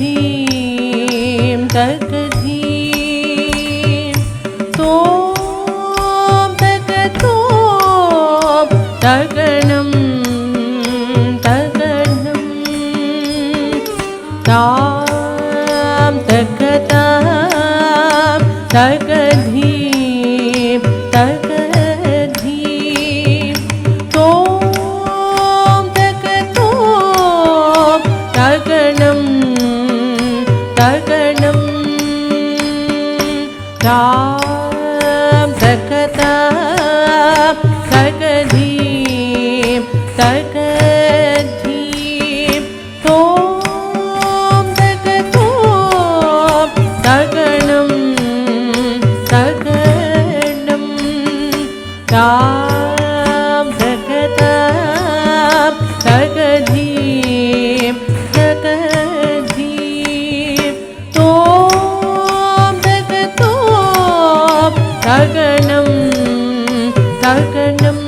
தகதீம் தகதீம் தோம் தகதோம் தகணம் தகணம் தாம் தகதாம் தகதீம் தகதீம் தோம் தகதோம் தகணம் தகணம் தாம் தகதாம் தகதீம் தகதீம் தோம் தகதோம் தகணம் தகணம் தாம் தகதாம் தகதீம் தகதீம் தோம் தகதோம் தகணம் தகணம்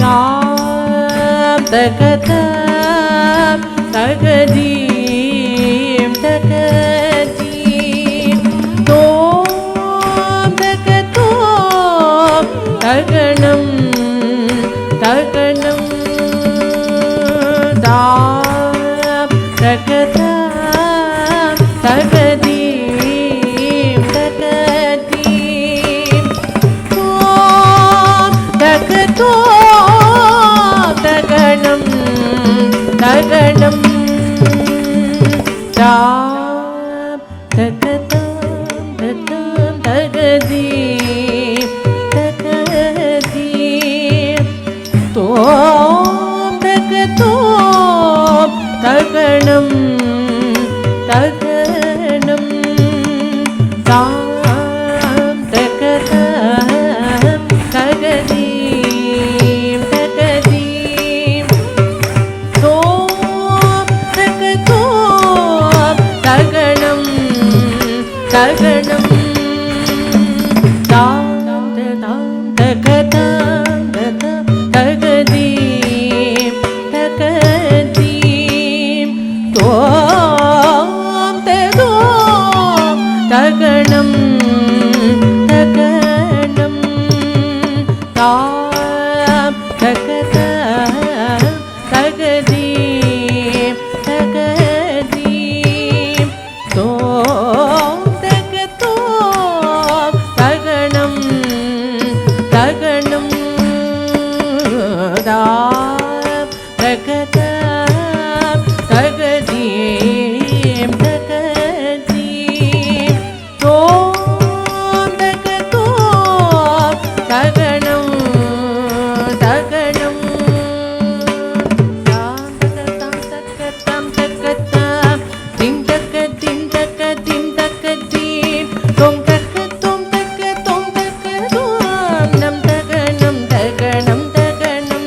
தாம் தகதாம் தகதீம் தகதீம் தோம் தகதோம் தகணம் தகணம் தாம் தகதாம் தகதீம் தகதீம் தோம் தகதோம் தகணம் தகணம் தாம் தகதாம் தகதாம் தகதீம் தகதீம் தோம் தகதோம் தகணம் தகணம் தாம் தகதாம் தகதீம் தகதீம் தோம் தகதோம் தகணம் தகணம் தாம் தகதாம் தகதீம் தகதீம் தோம் தகதோம் தகணம் தகணம் தாம் தகதாம் தகதீம் தகதீம் தோம் தகதோம் தகணம் தகணம் தாம் தகதாம் தகதீம் தகதீம் தோம் தகதோம் தகணம் தகணம் தாம் தகதாம் தகதாம் தகதாம் திம் தகதிம் தகதிம் தகதீம் தொம் தகதோம் தகதோம் தகதோம் நம் தகணம் தகணம் தகணம்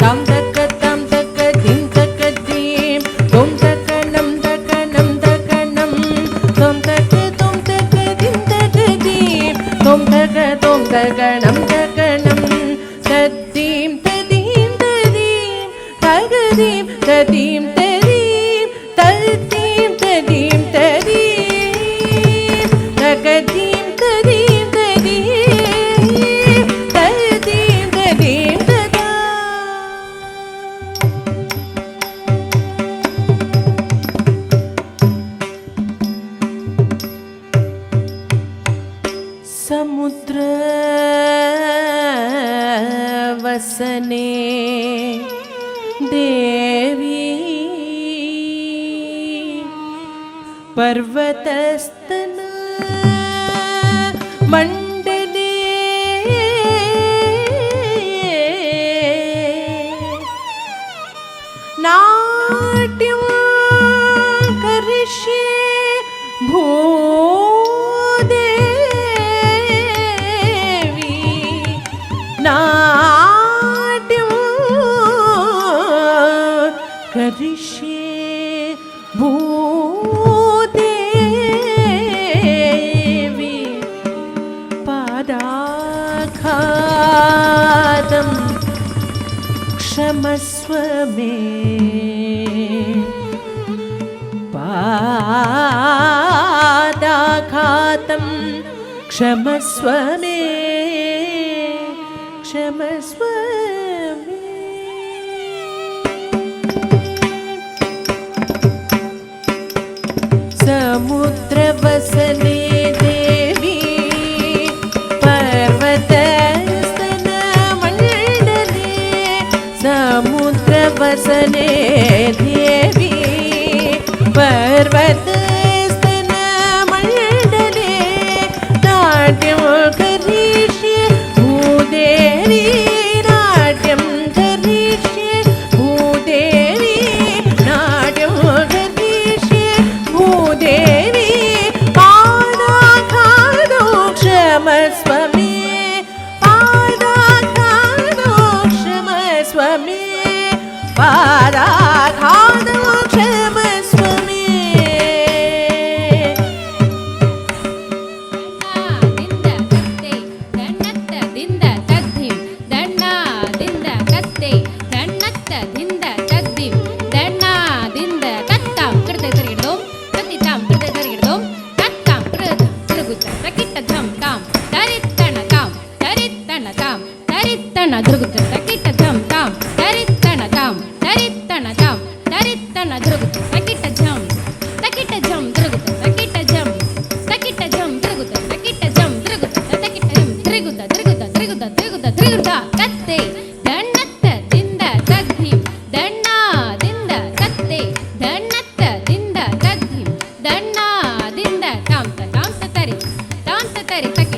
தாம் தகதாம் தகதிம் தகதீம் தொம் தகணம் தகணம் தகணம் தொம் தகதோம் தகதிம் தகதீம் தொம் தகதோம் தகணம் தகணம் ததீம் ததீம் ததீம் தகதீம் ததீம் ததீம் ததீம் ததீம் ததீம் தகதீம் ததீம் ததீம் ததீம் ததீம் ததா समुद्र वसने देवी पर्वतस्तन मंडले नाट्यं करिष्ये भूदेवी नाट्यं करिष्ये भूदेवी पादाघातं क्षमस्व मे पादाघातं क्षमस्व मे क्षमस्व मे। समुद्रवसने देवी पर्वतस्तनमण्डले समुद्रवसने देवी पर्वतस्तनमण्डले नाट्यं करिष्ये भूदेवी नाट्यं करिष्ये भूदेवी नाट्यं करिष्ये भूदेवी पादाघातो क्षमस्व मे पादाघातो क्षमस्व मे पादाघातो क्षमस्व मे। Tari